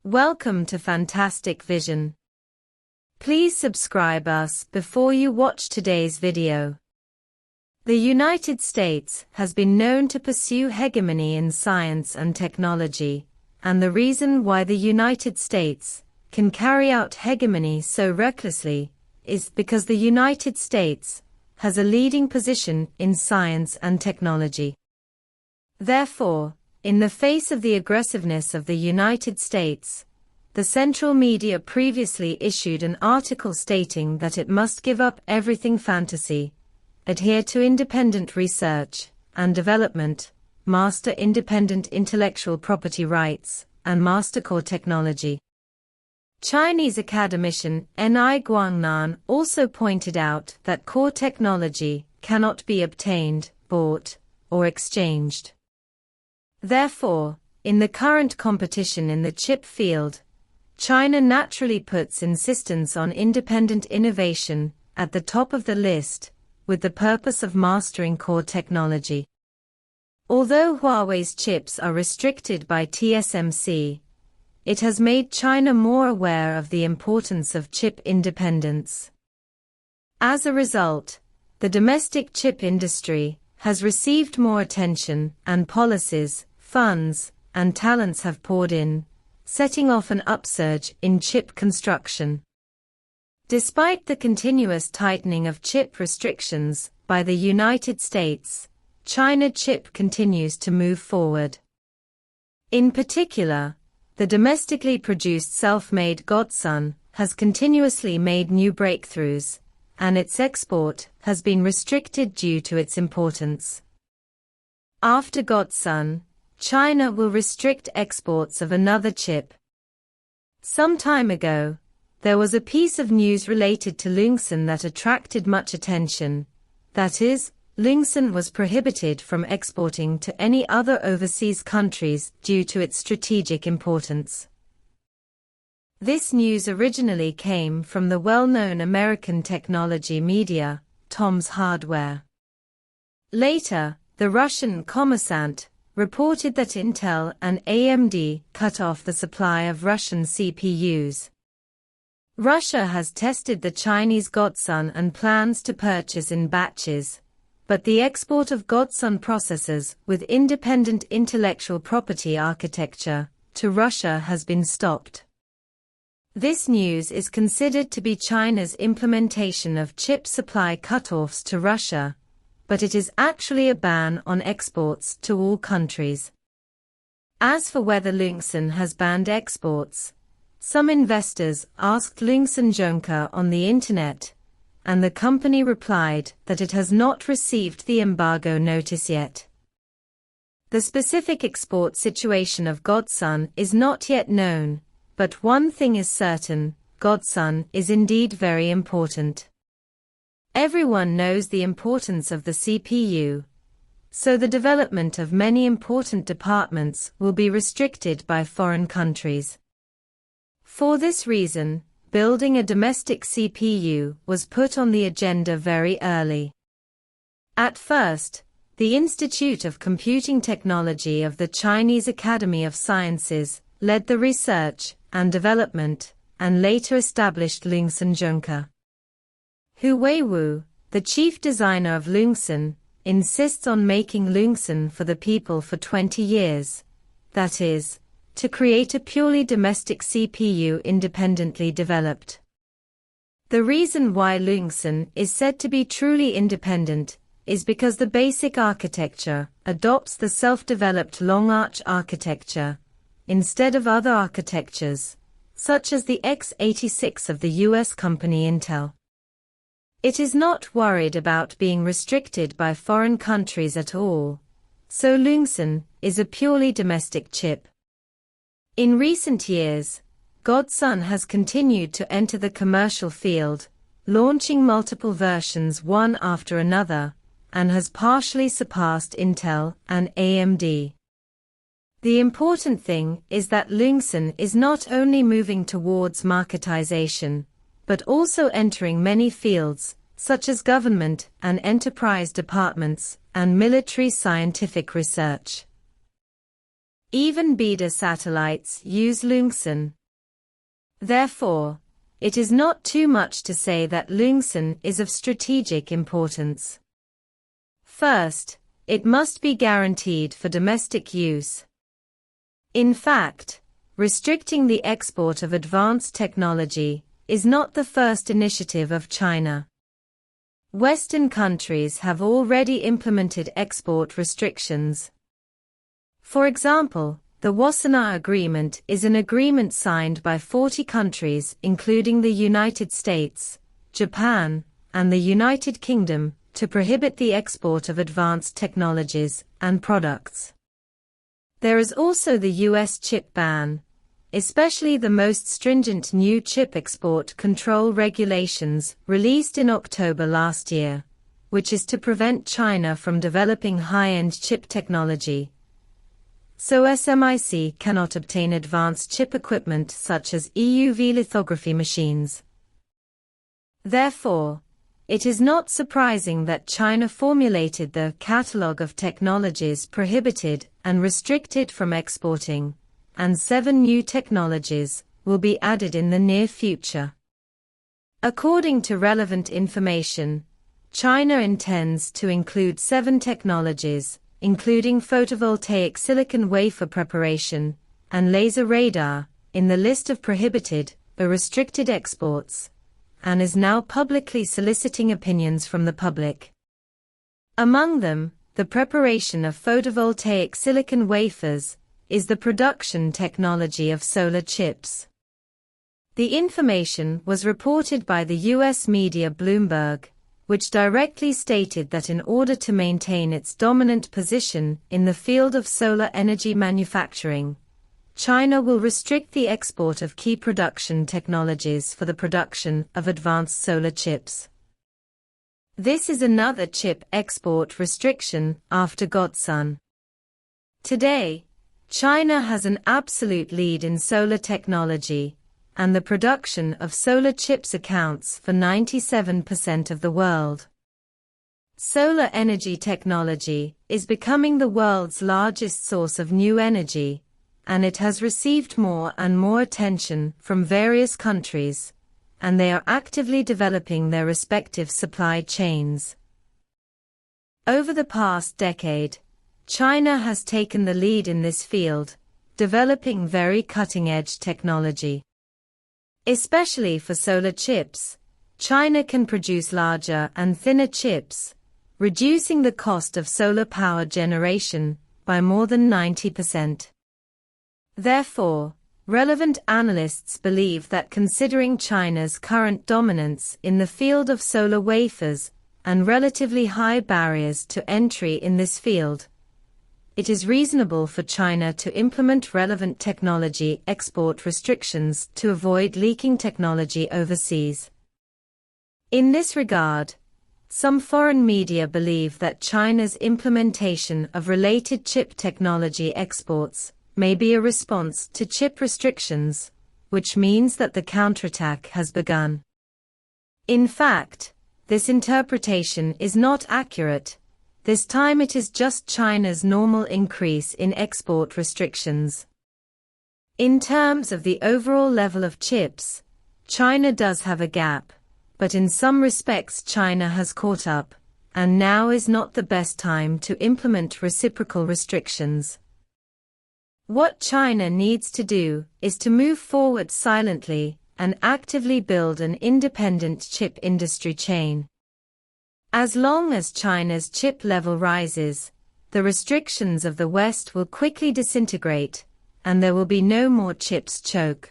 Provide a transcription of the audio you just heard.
Welcome to Fantastic Vision. Please subscribe us before you watch today's video. The United States has been known to pursue hegemony in science and technology, and the reason why the United States can carry out hegemony so recklessly is because the United States has a leading position in science and technology. Therefore, in the face of the aggressiveness of the United States, the central media previously issued an article stating that it must give up everything fantasy, adhere to independent research and development, master independent intellectual property rights, and master core technology. Chinese academician Ni Guangnan also pointed out that core technology cannot be obtained, bought, or exchanged. Therefore, in the current competition in the chip field, China naturally puts insistence on independent innovation at the top of the list, with the purpose of mastering core technology. Although Huawei's chips are restricted by TSMC, it has made China more aware of the importance of chip independence. As a result, the domestic chip industry has received more attention, and policies, funds, and talents have poured in, setting off an upsurge in chip construction. Despite the continuous tightening of chip restrictions by the United States, China chip continues to move forward. In particular, the domestically produced self-made Godson has continuously made new breakthroughs, and its export has been restricted due to its importance. After Godson, China will restrict exports of another chip. Some time ago, there was a piece of news related to Loongson that attracted much attention. That is, Loongson was prohibited from exporting to any other overseas countries due to its strategic importance. This news originally came from the well-known American technology media, Tom's Hardware. Later, the Russian Kommersant reported that Intel and AMD cut off the supply of Russian CPUs. Russia has tested the Chinese Godson and plans to purchase in batches, but the export of Godson processors with independent intellectual property architecture to Russia has been stopped. This news is considered to be China's implementation of chip supply cutoffs to Russia, but it is actually a ban on exports to all countries. As for whether Loongson has banned exports, some investors asked Loongson on the internet, and the company replied that it has not received the embargo notice yet. The specific export situation of Godson is not yet known, but one thing is certain: Godson is indeed very important. Everyone knows the importance of the CPU, so the development of many important departments will be restricted by foreign countries. For this reason, building a domestic CPU was put on the agenda very early. At first, the Institute of Computing Technology of the Chinese Academy of Sciences led the research and development, and later established Loongson. Huawei, the chief designer of Loongson, insists on making Loongson for the people for 20 years, that is, to create a purely domestic CPU independently developed. The reason why Loongson is said to be truly independent is because the basic architecture adopts the self-developed long arch architecture, instead of other architectures, such as the x86 of the US company Intel. It is not worried about being restricted by foreign countries at all, so Loongson is a purely domestic chip. In recent years, Godson has continued to enter the commercial field, launching multiple versions one after another, and has partially surpassed Intel and AMD. The important thing is that Loongson is not only moving towards marketization, but also entering many fields, such as government and enterprise departments, and military scientific research. Even beta satellites use Loongson. Therefore, it is not too much to say that Loongson is of strategic importance. First, it must be guaranteed for domestic use. In fact, restricting the export of advanced technology is not the first initiative of China. Western countries have already implemented export restrictions. For example, the Wassenaar Agreement is an agreement signed by 40 countries including the United States, Japan, and the United Kingdom to prohibit the export of advanced technologies and products. There is also the US chip ban, especially the most stringent new chip export control regulations released in October last year, which is to prevent China from developing high-end chip technology. So SMIC cannot obtain advanced chip equipment such as EUV lithography machines. Therefore, it is not surprising that China formulated the Catalogue of Technologies Prohibited and Restricted from Exporting, and 7 new technologies will be added in the near future. According to relevant information, China intends to include 7 technologies, including photovoltaic silicon wafer preparation and laser radar, in the list of prohibited or restricted exports, and is now publicly soliciting opinions from the public. Among them, the preparation of photovoltaic silicon wafers is the production technology of solar chips. The information was reported by the US media Bloomberg, which directly stated that in order to maintain its dominant position in the field of solar energy manufacturing, China will restrict the export of key production technologies for the production of advanced solar chips. This is another chip export restriction after Godson. Today, China has an absolute lead in solar technology, and the production of solar chips accounts for 97% of the world. Solar energy technology is becoming the world's largest source of new energy, and it has received more and more attention from various countries, and they are actively developing their respective supply chains. Over the past decade, China has taken the lead in this field, developing very cutting-edge technology. Especially for solar chips, China can produce larger and thinner chips, reducing the cost of solar power generation by more than 90%. Therefore, relevant analysts believe that considering China's current dominance in the field of solar wafers and relatively high barriers to entry in this field, it is reasonable for China to implement relevant technology export restrictions to avoid leaking technology overseas. In this regard, some foreign media believe that China's implementation of related chip technology exports may be a response to chip restrictions, which means that the counterattack has begun. In fact, this interpretation is not accurate. This time it is just China's normal increase in export restrictions. In terms of the overall level of chips, China does have a gap, but in some respects China has caught up, and now is not the best time to implement reciprocal restrictions. What China needs to do is to move forward silently and actively build an independent chip industry chain. As long as China's chip level rises, the restrictions of the West will quickly disintegrate, and there will be no more chips choke.